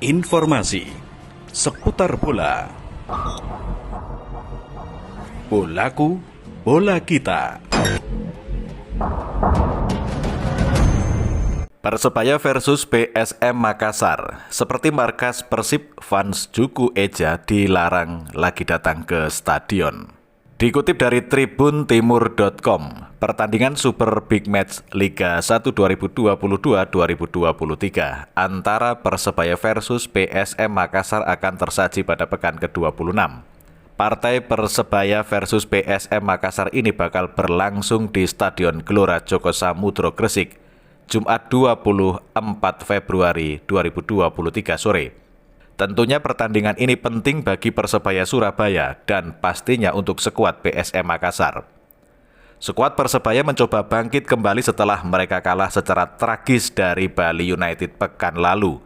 Informasi seputar bola. Bolaku, bola kita. Persebaya versus PSM Makassar. Seperti markas Persib, fans Juku Eja dilarang lagi datang ke stadion. Dikutip dari tribuntimur.com, pertandingan Super Big Match Liga 1 2022-2023 antara Persebaya versus PSM Makassar akan tersaji pada pekan ke-26. Partai Persebaya versus PSM Makassar ini bakal berlangsung di Stadion Gelora Joko Samudro Gresik, Jumat 24 Februari 2023 sore. Tentunya pertandingan ini penting bagi Persebaya Surabaya dan pastinya untuk skuad PSM Makassar. Skuad Persebaya mencoba bangkit kembali setelah mereka kalah secara tragis dari Bali United pekan lalu.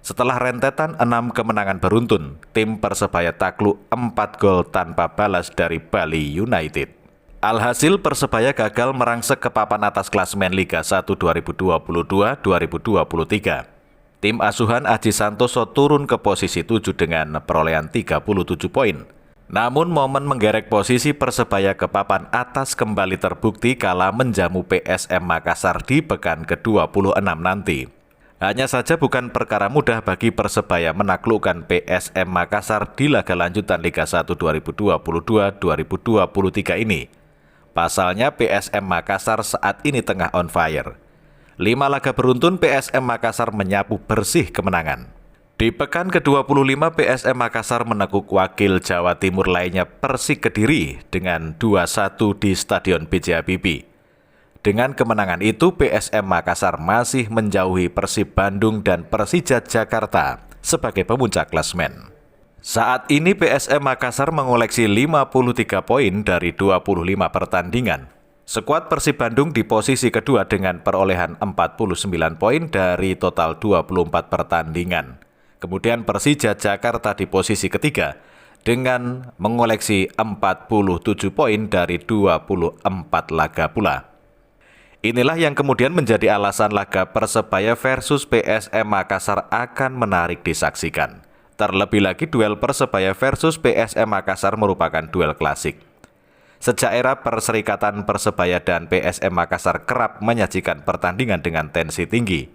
Setelah rentetan 6 kemenangan beruntun, tim Persebaya takluk 4 gol tanpa balas dari Bali United. Alhasil Persebaya gagal merangsek ke papan atas klasemen Liga 1 2022-2023. Tim asuhan Aji Santoso turun ke posisi 7 dengan perolehan 37 poin. Namun momen menggerek posisi Persebaya ke papan atas kembali terbukti kala menjamu PSM Makassar di pekan ke-26 nanti. Hanya saja bukan perkara mudah bagi Persebaya menaklukkan PSM Makassar di laga lanjutan Liga 1 2022-2023 ini. Pasalnya PSM Makassar saat ini tengah on fire. 5 laga beruntun PSM Makassar menyapu bersih kemenangan. Di pekan ke-25 PSM Makassar menekuk wakil Jawa Timur lainnya Persik Kediri dengan 2-1 di Stadion B.J. Habibie. Dengan kemenangan itu PSM Makassar masih menjauhi Persib Bandung dan Persija Jakarta sebagai pemuncak klasemen. Saat ini PSM Makassar mengoleksi 53 poin dari 25 pertandingan. Skuad Persib Bandung di posisi kedua dengan perolehan 49 poin dari total 24 pertandingan. Kemudian Persija Jakarta di posisi ketiga dengan mengoleksi 47 poin dari 24 laga pula. Inilah yang kemudian menjadi alasan laga Persebaya versus PSM Makassar akan menarik disaksikan. Terlebih lagi duel Persebaya versus PSM Makassar merupakan duel klasik. Sejak era Perserikatan Persebaya dan PSM Makassar kerap menyajikan pertandingan dengan tensi tinggi.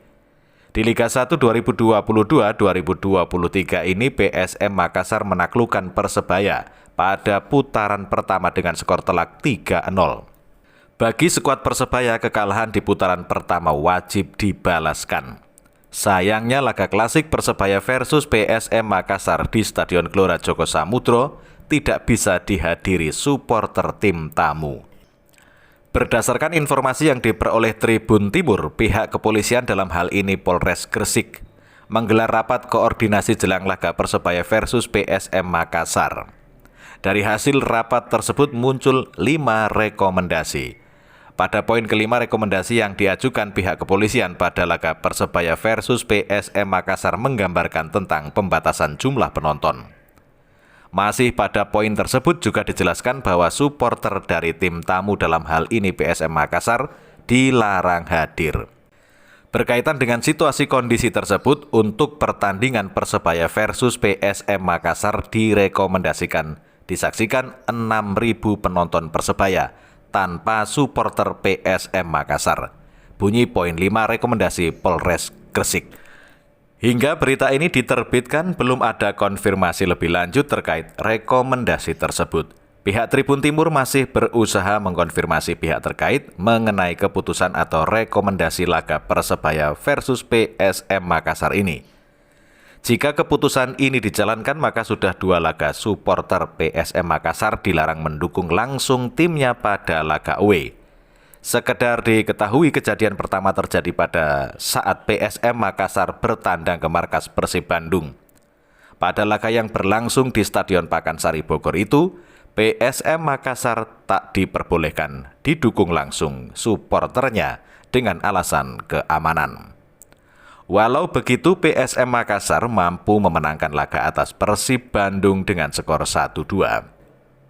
Di Liga 1 2022-2023 ini PSM Makassar menaklukkan Persebaya pada putaran pertama dengan skor telak 3-0. Bagi skuad Persebaya, kekalahan di putaran pertama wajib dibalaskan. Sayangnya laga klasik Persebaya versus PSM Makassar di Stadion Gelora Joko Samudro tidak bisa dihadiri supporter tim tamu. Berdasarkan informasi yang diperoleh Tribun Timur, pihak kepolisian dalam hal ini Polres Gresik menggelar rapat koordinasi jelang laga Persebaya versus PSM Makassar. Dari hasil rapat tersebut muncul 5 rekomendasi. Pada poin kelima rekomendasi yang diajukan pihak kepolisian pada laga Persebaya versus PSM Makassar menggambarkan tentang pembatasan jumlah penonton. Masih pada poin tersebut juga dijelaskan bahwa supporter dari tim tamu dalam hal ini PSM Makassar dilarang hadir. Berkaitan dengan situasi kondisi tersebut, untuk pertandingan Persebaya versus PSM Makassar direkomendasikan disaksikan 6.000 penonton Persebaya tanpa supporter PSM Makassar. Bunyi poin 5 rekomendasi Polres Gresik. Hingga berita ini diterbitkan, belum ada konfirmasi lebih lanjut terkait rekomendasi tersebut. Pihak Tribun Timur masih berusaha mengkonfirmasi pihak terkait mengenai keputusan atau rekomendasi laga Persebaya versus PSM Makassar ini. Jika keputusan ini dijalankan, maka sudah 2 laga supporter PSM Makassar dilarang mendukung langsung timnya pada laga away. Sekedar diketahui, kejadian pertama terjadi pada saat PSM Makassar bertandang ke markas Persib Bandung. Pada laga yang berlangsung di Stadion Pakansari Bogor itu, PSM Makassar tak diperbolehkan didukung langsung supporternya dengan alasan keamanan. Walau begitu, PSM Makassar mampu memenangkan laga atas Persib Bandung dengan skor 1-2.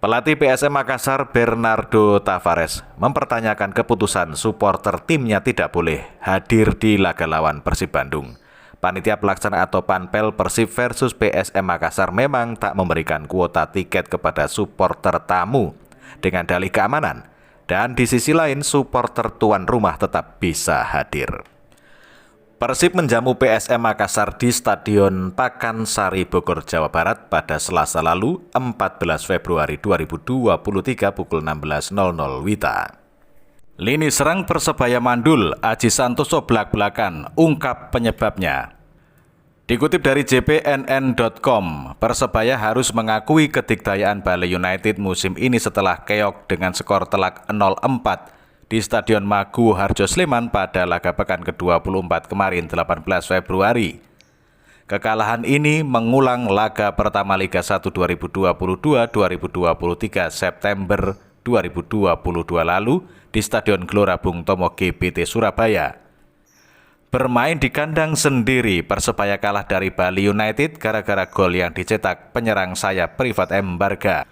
Pelatih PSM Makassar Bernardo Tavares mempertanyakan keputusan supporter timnya tidak boleh hadir di laga lawan Persib Bandung. Panitia Pelaksana atau Panpel Persib versus PSM Makassar memang tak memberikan kuota tiket kepada supporter tamu dengan dalih keamanan. Dan di sisi lain, supporter tuan rumah tetap bisa hadir. Persib menjamu PSM Makassar di Stadion Pakansari Bogor, Jawa Barat pada Selasa lalu 14 Februari 2023 pukul 16.00 WITA. Lini serang Persebaya mandul, Aji Santoso belak-belakan, ungkap penyebabnya. Dikutip dari jpnn.com, Persebaya harus mengakui kedikdayaan Bali United musim ini setelah keok dengan skor telak 0-4 di Stadion Magu Harjo Sleman pada laga pekan ke-24 kemarin 18 Februari. Kekalahan ini mengulang laga pertama Liga 1 2022-2023 September 2022 lalu di Stadion Gelora Bung Tomo GBT Surabaya. Bermain di kandang sendiri, Persebaya kalah dari Bali United gara-gara gol yang dicetak penyerang sayap Privat M. Barga.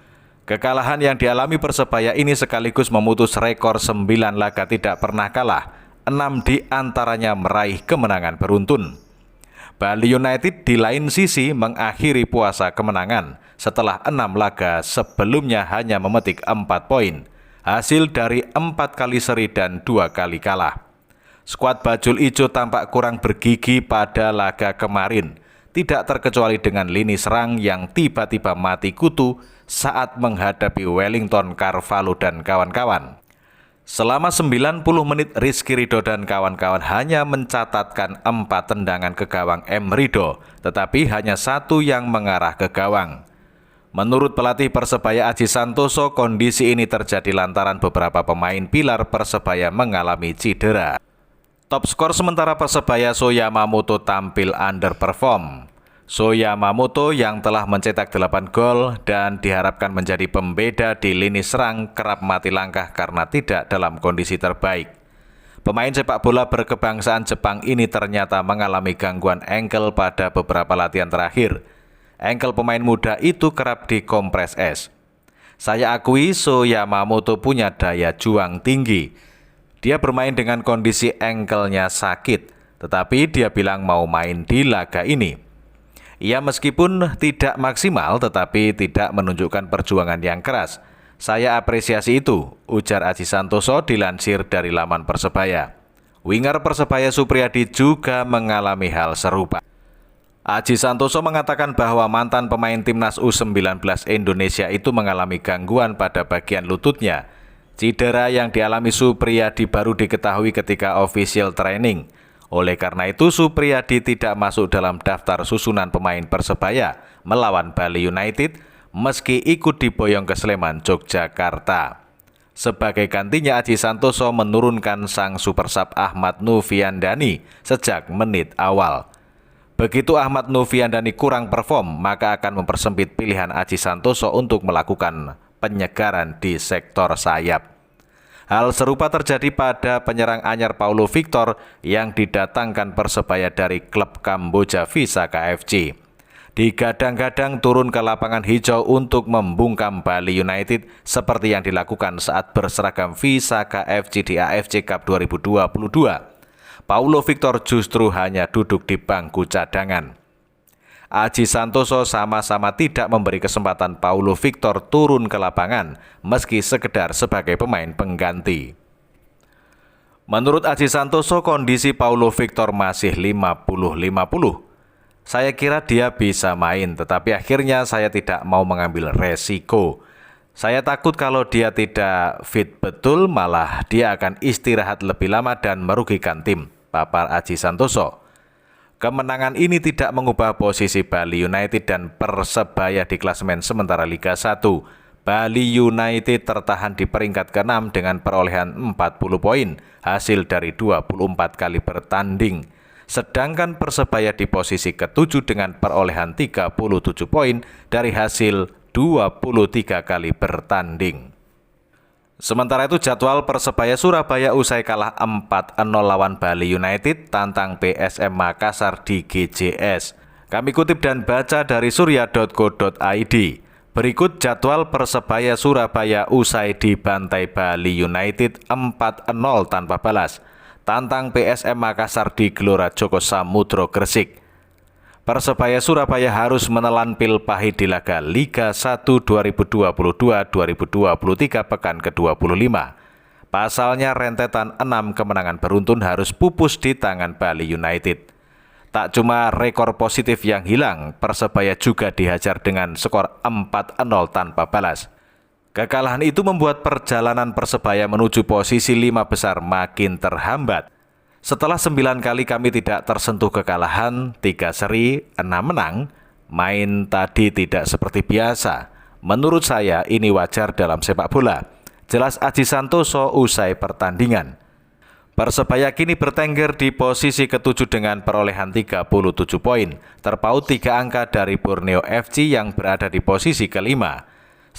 Kekalahan yang dialami Persebaya ini sekaligus memutus rekor 9 laga tidak pernah kalah, 6 di antaranya meraih kemenangan beruntun. Bali United di lain sisi mengakhiri puasa kemenangan setelah 6 laga sebelumnya hanya memetik 4 poin, hasil dari 4 kali seri dan 2 kali kalah. Skuad Bajul Ijo tampak kurang bergigi pada laga kemarin, tidak terkecuali dengan lini serang yang tiba-tiba mati kutu saat menghadapi Wellington Carvalho dan kawan-kawan. Selama 90 menit Rizky Ridho dan kawan-kawan hanya mencatatkan 4 tendangan ke gawang M. Ridho, tetapi hanya 1 yang mengarah ke gawang. Menurut pelatih Persebaya Aji Santoso, kondisi ini terjadi lantaran beberapa pemain pilar Persebaya mengalami cedera. Top skor sementara Persebaya So Yamamoto tampil underperform. So Yamamoto yang telah mencetak 8 gol dan diharapkan menjadi pembeda di lini serang kerap mati langkah karena tidak dalam kondisi terbaik. Pemain sepak bola berkebangsaan Jepang ini ternyata mengalami gangguan engkel pada beberapa latihan terakhir. Engkel pemain muda itu kerap dikompres es. Saya akui So Yamamoto punya daya juang tinggi. Dia bermain dengan kondisi engkelnya sakit, tetapi dia bilang mau main di laga ini. Ia meskipun tidak maksimal tetapi tidak menunjukkan perjuangan yang keras. Saya apresiasi itu, ujar Aji Santoso dilansir dari laman Persebaya. Winger Persebaya Supriyadi juga mengalami hal serupa. Aji Santoso mengatakan bahwa mantan pemain timnas U19 Indonesia itu mengalami gangguan pada bagian lututnya. Cedera yang dialami Supriyadi baru diketahui ketika official training. Oleh karena itu, Supriyadi tidak masuk dalam daftar susunan pemain Persebaya melawan Bali United meski ikut diboyong ke Sleman, Yogyakarta. Sebagai gantinya, Aji Santoso menurunkan sang super sub Ahmad Noviandani sejak menit awal. Begitu Ahmad Noviandani kurang perform, maka akan mempersempit pilihan Aji Santoso untuk melakukan penyegaran di sektor sayap. Hal serupa terjadi pada penyerang anyar Paulo Victor yang didatangkan Persebaya dari klub Kamboja Visaka FC. Digadang-gadang turun ke lapangan hijau untuk membungkam Bali United seperti yang dilakukan saat berseragam Visaka FC di AFC Cup 2022. Paulo Victor justru hanya duduk di bangku cadangan. Aji Santoso sama-sama tidak memberi kesempatan Paulo Victor turun ke lapangan meski sekedar sebagai pemain pengganti. Menurut Aji Santoso, kondisi Paulo Victor masih 50-50. Saya kira dia bisa main, tetapi akhirnya saya tidak mau mengambil resiko. Saya takut kalau dia tidak fit betul, malah dia akan istirahat lebih lama dan merugikan tim, papar Aji Santoso. Kemenangan ini tidak mengubah posisi Bali United dan Persebaya di klasemen sementara Liga 1. Bali United tertahan di peringkat ke-6 dengan perolehan 40 poin, hasil dari 24 kali bertanding. Sedangkan Persebaya di posisi ke-7 dengan perolehan 37 poin dari hasil 23 kali bertanding. Sementara itu jadwal Persebaya Surabaya usai kalah 4-0 lawan Bali United tantang PSM Makassar di GJS. Kami kutip dan baca dari surya.co.id. Berikut jadwal Persebaya Surabaya usai dibantai Bali United 4-0 tanpa balas. tantang PSM Makassar di Gelora Joko Samudro Gresik. Persebaya Surabaya harus menelan pil pahit di laga Liga 1 2022-2023 pekan ke-25. Pasalnya rentetan 6 kemenangan beruntun harus pupus di tangan Bali United. Tak cuma rekor positif yang hilang, Persebaya juga dihajar dengan skor 4-0 tanpa balas. Kekalahan itu membuat perjalanan Persebaya menuju posisi 5 besar makin terhambat. Setelah 9 kali kami tidak tersentuh kekalahan, 3 seri, 6 menang, main tadi tidak seperti biasa. Menurut saya ini wajar dalam sepak bola. Jelas Aji Santoso usai pertandingan. Persebaya kini bertengger di posisi ke-7 dengan perolehan 37 poin, terpaut 3 angka dari Borneo FC yang berada di posisi ke-5.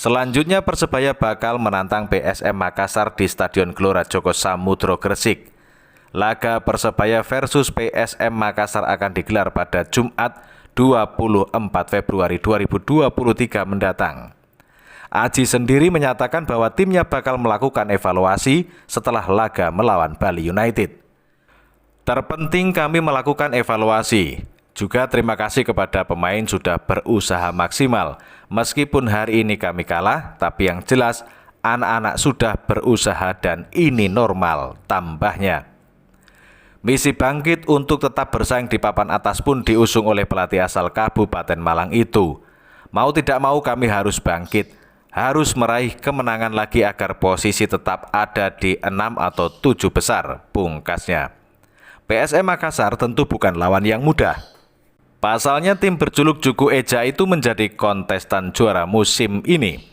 Selanjutnya Persebaya bakal menantang PSM Makassar di Stadion Gelora Joko Samudro Gresik. Laga Persebaya versus PSM Makassar akan digelar pada Jumat 24 Februari 2023 mendatang. Aji sendiri menyatakan bahwa timnya bakal melakukan evaluasi setelah laga melawan Bali United. Terpenting kami melakukan evaluasi. Juga terima kasih kepada pemain sudah berusaha maksimal. Meskipun hari ini kami kalah, tapi yang jelas anak-anak sudah berusaha dan ini normal, tambahnya. Misi bangkit untuk tetap bersaing di papan atas pun diusung oleh pelatih asal Kabupaten Malang itu. Mau tidak mau kami harus bangkit, harus meraih kemenangan lagi agar posisi tetap ada di 6 atau 7 besar, pungkasnya. PSM Makassar tentu bukan lawan yang mudah. Pasalnya tim berjuluk Juku Eja itu menjadi kontestan juara musim ini.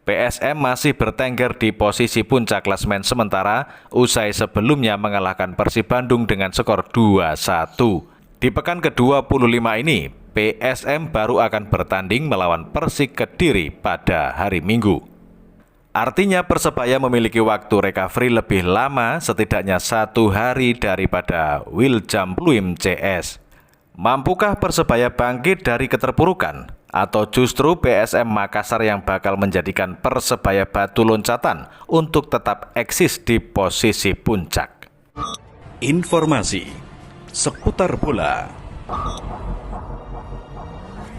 PSM masih bertengger di posisi puncak klasemen sementara usai sebelumnya mengalahkan Persib Bandung dengan skor 2-1. Di pekan ke-25 ini, PSM baru akan bertanding melawan Persik Kediri pada hari Minggu. Artinya Persebaya memiliki waktu recovery lebih lama setidaknya 1 hari daripada Wiljam Pluim CS. Mampukah Persebaya bangkit dari keterpurukan? Atau justru PSM Makassar yang bakal menjadikan Persebaya batu loncatan untuk tetap eksis di posisi puncak? Informasi seputar bola.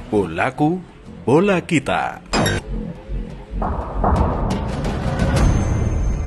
Bolaku, bola kita.